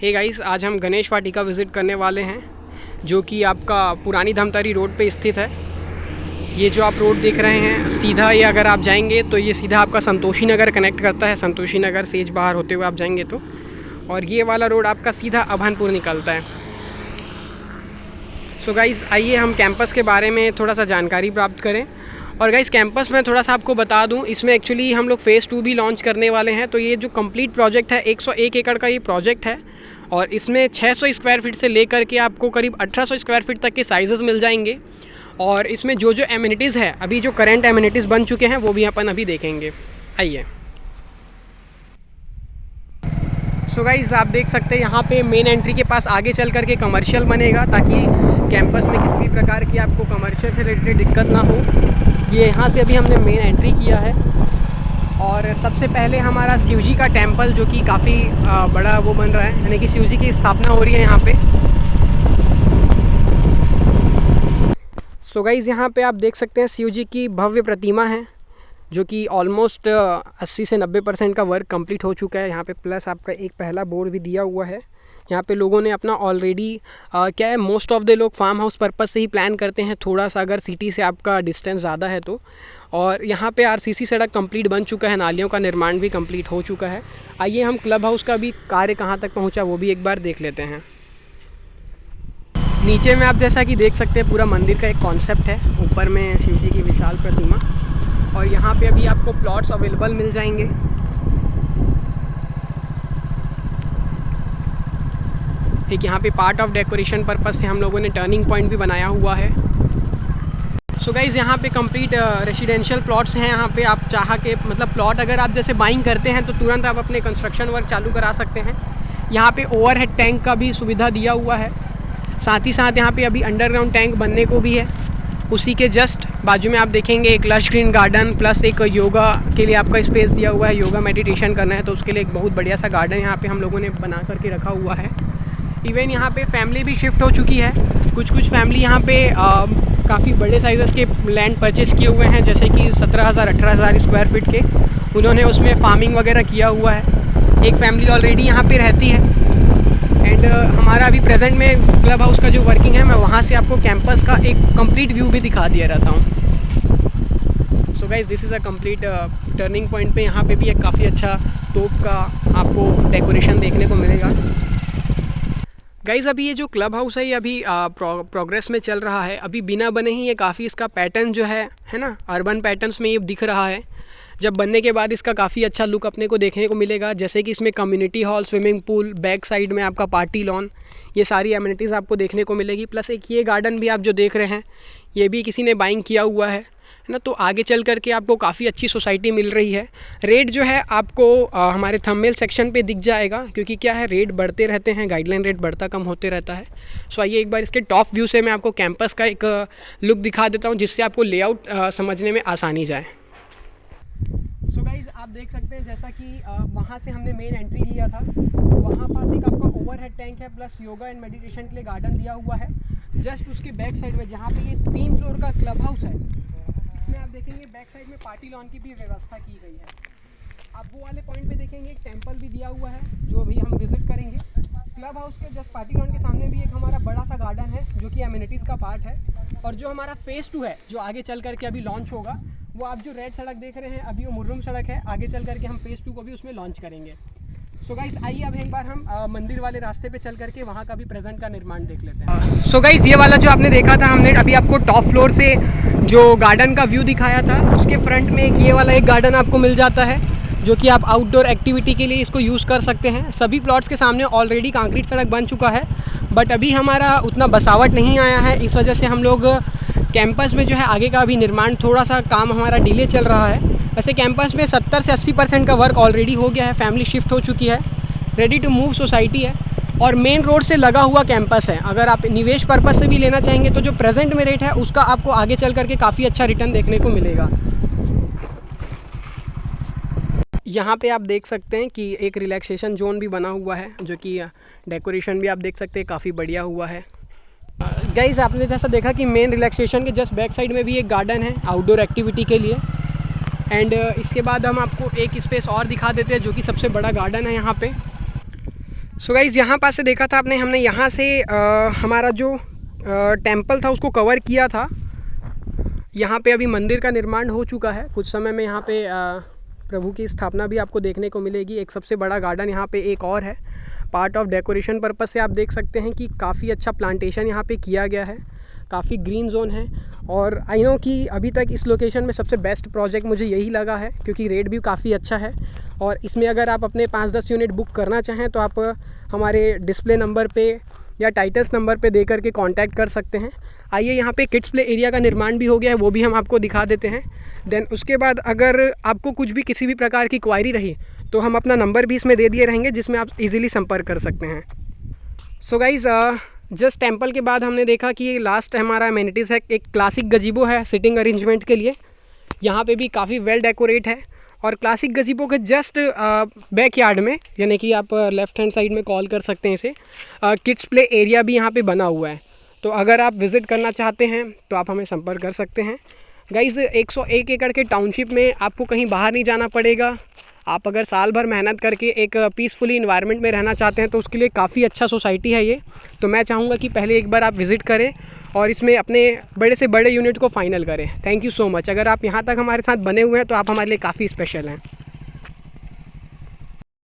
Hey guys, आज हम गणेश वाटिका visit करने वाले हैं जो कि आपका पुरानी धमतरी रोड पे स्थित है। ये जो आप रोड देख रहे हैं सीधा, ये अगर आप जाएंगे तो ये सीधा आपका संतोषी नगर कनेक्ट करता है। संतोषी नगर सेज बाहर होते हुए आप जाएंगे तो, और ये वाला रोड आपका सीधा अभानपुर निकलता है। सो गाइस, आइए हम कैंपस के बारे में थोड़ा सा जानकारी प्राप्त करें। और गाइस, कैंपस में थोड़ा सा आपको बता दूं, इसमें एक्चुअली हम लोग फ़ेज़ 2 भी लॉन्च करने वाले हैं। तो ये जो कंप्लीट प्रोजेक्ट है 101 एकड़ का ये प्रोजेक्ट है, और इसमें 600 स्क्वायर फीट से लेकर के आपको करीब 1800 स्क्वायर फीट तक के साइजेस मिल जाएंगे। और इसमें जो जो एमिनिटीज़ है, अभी जो करंट एमिनिटीज़ बन चुके हैं वो भी अपन अभी देखेंगे। आइए। सो गाइस, आप देख सकते हैं यहाँ पे मेन एंट्री के पास आगे चल करके कमर्शियल बनेगा, ताकि कैंपस में किसी भी प्रकार की आपको कमर्शियल से रिलेटेड दिक्कत ना हो। ये यहाँ से अभी हमने मेन एंट्री किया है, और सबसे पहले हमारा शिवजी का टेंपल जो कि काफ़ी बड़ा वो बन रहा है, यानी कि शिवजी की स्थापना हो रही है यहाँ पे। सो गाइस, यहाँ पे आप देख सकते हैं शिवजी की भव्य प्रतिमा है जो कि ऑलमोस्ट 80 से 90% का वर्क कंप्लीट हो चुका है यहाँ पे। प्लस आपका एक पहला बोर्ड भी दिया हुआ है। यहाँ पे लोगों ने अपना ऑलरेडी क्या है, मोस्ट ऑफ द लोग फार्म हाउस पर्पस से ही प्लान करते हैं, थोड़ा सा अगर सिटी से आपका डिस्टेंस ज़्यादा है तो। और यहाँ पे आरसीसी सड़क कंप्लीट बन चुका है, नालियों का निर्माण भी कंप्लीट हो चुका है। आइए हम क्लब हाउस का भी कार्य कहाँ तक पहुँचा वो भी एक बार देख लेते हैं। नीचे में आप जैसा कि देख सकते हैं पूरा मंदिर का एक कॉन्सेप्ट है, ऊपर में शिव जी की विशाल प्रतिमा, और यहाँ पे अभी आपको प्लॉट्स अवेलेबल मिल जाएंगे। एक यहाँ पे पार्ट ऑफ डेकोरेशन पर्पस से हम लोगों ने टर्निंग पॉइंट भी बनाया हुआ है। सो गाइज़, यहाँ पे कंप्लीट रेसिडेंशियल प्लॉट्स हैं। यहाँ पे आप चाह के मतलब प्लॉट अगर आप जैसे बाइंग करते हैं तो तुरंत आप अपने कंस्ट्रक्शन वर्क चालू करा सकते हैं। यहाँ पे ओवरहेड टैंक का भी सुविधा दिया हुआ है, साथ ही साथ यहाँ पे अभी अंडरग्राउंड टैंक बनने को भी है। उसी के जस्ट बाजू में आप देखेंगे एक लश ग्रीन गार्डन, प्लस एक योगा के लिए आपका स्पेस दिया हुआ है। योगा मेडिटेशन करना है तो उसके लिए एक बहुत बढ़िया सा गार्डन यहाँ पे हम लोगों ने बना करके रखा हुआ है। इवन यहाँ पे फैमिली भी शिफ्ट हो चुकी है। कुछ फैमिली यहाँ पे काफ़ी बड़े साइज़ के लैंड परचेज़ किए हुए हैं, जैसे कि 17,000-18,000 स्क्वायर फीट के। उन्होंने उसमें फार्मिंग वगैरह किया हुआ है। एक फैमिली ऑलरेडी यहाँ पे रहती है। एंड हमारा अभी प्रेजेंट में क्लब हाउस का जो वर्किंग है, मैं वहाँ से आपको कैंपस का एक कंप्लीट व्यू भी दिखा दिया रहता हूँ। So guys, this is a complete turning point पे यहाँ पे भी एक काफ़ी अच्छा तोप का आपको डेकोरेशन देखने को मिलेगा। गाइज़, अभी ये जो क्लब हाउस है ये अभी प्रोग्रेस में चल रहा है। अभी बिना बने ही ये काफ़ी इसका पैटर्न जो है ना, अर्बन पैटर्न्स में ये दिख रहा है। जब बनने के बाद इसका काफ़ी अच्छा लुक अपने को देखने को मिलेगा, जैसे कि इसमें community hall, swimming pool, back side में आपका पार्टी लॉन, ये सारी एमिनिटीज़ आपको देखने को मिलेगी। प्लस एक ये गार्डन भी आप जो देख रहे हैं ये भी किसी ने बाइंग किया हुआ है ना। तो आगे चल करके आपको काफ़ी अच्छी सोसाइटी मिल रही है। रेट जो है आपको हमारे थंबनेल सेक्शन पे दिख जाएगा, क्योंकि क्या है, रेट बढ़ते रहते हैं, गाइडलाइन रेट बढ़ता कम होते रहता है। सो आइए एक बार इसके टॉप व्यू से मैं आपको कैंपस का एक लुक दिखा देता हूँ, जिससे आपको लेआउट समझने में आसानी जाए। सो गाइज़, आप देख सकते हैं जैसा कि वहाँ से हमने मेन एंट्री लिया था, वहाँ पास एक आपका ओवरहेड टैंक है, प्लस योगा एंड मेडिटेशन के लिए गार्डन दिया हुआ है। जस्ट उसके बैक साइड में जहाँ पे ये 3 फ्लोर का क्लब हाउस है, इसमें आप देखेंगे बैक साइड में पार्टी लॉन की भी व्यवस्था की गई है। आप वो वाले पॉइंट पे देखेंगे एक टेंपल भी दिया हुआ है जो अभी हम विजिट करेंगे। क्लब हाउस के जस्ट पार्टी लॉन के सामने भी एक हमारा बड़ा सा गार्डन है जो कि एमिनिटीज़ का पार्ट है। और जो हमारा फ़ेज़ 2 है जो आगे चल करके अभी लॉन्च होगा, वो आप जो रेड सड़क देख रहे हैं अभी वो मुर्रुम सड़क है। आगे चल करके हम फ़ेज़ 2 को भी उसमें लॉन्च करेंगे। सो गाइज़, आइए अब एक बार हम मंदिर वाले रास्ते पे चल करके वहाँ का भी प्रेजेंट का निर्माण देख लेते हैं। सो गाइज़, ये वाला जो आपने देखा था, हमने अभी आपको टॉप फ्लोर से जो गार्डन का व्यू दिखाया था, उसके फ्रंट में ये वाला एक गार्डन आपको मिल जाता है, जो कि आप आउटडोर एक्टिविटी के लिए इसको यूज़ कर सकते हैं। सभी प्लॉट्स के सामने ऑलरेडी कंक्रीट सड़क बन चुका है, बट अभी हमारा उतना बसावट नहीं आया है। इस वजह से हम लोग कैंपस में जो है आगे का अभी निर्माण, थोड़ा सा काम हमारा डिले चल रहा है। वैसे कैंपस में 70 से 80% का वर्क ऑलरेडी हो गया है, फैमिली शिफ्ट हो चुकी है, रेडी टू मूव सोसाइटी है, और मेन रोड से लगा हुआ कैंपस है। अगर आप निवेश पर्पस से भी लेना चाहेंगे तो जो प्रेजेंट में रेट है उसका आपको आगे चल करके काफ़ी अच्छा रिटर्न देखने को मिलेगा। यहाँ पे आप देख सकते हैं कि एक रिलैक्सेशन जोन भी बना हुआ है, जो कि डेकोरेशन भी आप देख सकते हैं काफ़ी बढ़िया हुआ है। गाइस, आपने जैसा देखा कि मेन रिलैक्सेशन के जस्ट बैक साइड में भी एक गार्डन है आउटडोर एक्टिविटी के लिए। एंड इसके बाद हम आपको एक स्पेस और दिखा देते हैं जो कि सबसे बड़ा गार्डन है यहाँ पे। सो गाइज़ यहाँ पास से देखा था आपने, हमने यहाँ से हमारा जो टेंपल था उसको कवर किया था। यहाँ पे अभी मंदिर का निर्माण हो चुका है। कुछ समय में यहाँ पे प्रभु की स्थापना भी आपको देखने को मिलेगी। एक सबसे बड़ा गार्डन यहाँ पे एक और है, पार्ट ऑफ डेकोरेशन पर्पज़ से आप देख सकते हैं कि काफ़ी अच्छा प्लांटेशन यहाँ पे किया गया है, काफ़ी ग्रीन जोन है। और आई नो कि अभी तक इस लोकेशन में सबसे बेस्ट प्रोजेक्ट मुझे यही लगा है, क्योंकि रेट भी काफ़ी अच्छा है। और इसमें अगर आप अपने 5-10 यूनिट बुक करना चाहें तो आप हमारे डिस्प्ले नंबर पे या टाइटल्स नंबर पे दे करके कांटेक्ट कर सकते हैं। आइए, यहाँ पे किड्स प्ले एरिया का निर्माण भी हो गया है, वो भी हम आपको दिखा देते हैं। देन उसके बाद अगर आपको कुछ भी किसी भी प्रकार की क्वायरी रही तो हम अपना नंबर भी इसमें दे दिए रहेंगे, जिसमें आप इजीली संपर्क कर सकते हैं। सो गाइज़, जस्ट टेंपल के बाद हमने देखा कि लास्ट हमारा अमेनिटीज़ है, एक क्लासिक गजीबो है सिटिंग अरेंजमेंट के लिए। यहाँ पे भी काफ़ी वेल डेकोरेट है। और क्लासिक गजीबो के जस्ट बैक यार्ड में, यानी कि आप लेफ़्ट हैंड साइड में कॉल कर सकते हैं इसे, किड्स प्ले एरिया भी यहाँ पे बना हुआ है। तो अगर आप विज़िट करना चाहते हैं तो आप हमें संपर्क कर सकते हैं। गाइज़, 101 एकड़ के टाउनशिप में आपको कहीं बाहर नहीं जाना पड़ेगा। आप अगर साल भर मेहनत करके एक पीसफुली इन्वायरमेंट में रहना चाहते हैं तो उसके लिए काफ़ी अच्छा सोसाइटी है ये। तो मैं चाहूँगा कि पहले एक बार आप विज़िट करें और इसमें अपने बड़े से बड़े यूनिट को फाइनल करें। Thank you so much. अगर आप यहाँ तक हमारे साथ बने हुए हैं तो आप हमारे लिए काफ़ी स्पेशल हैं।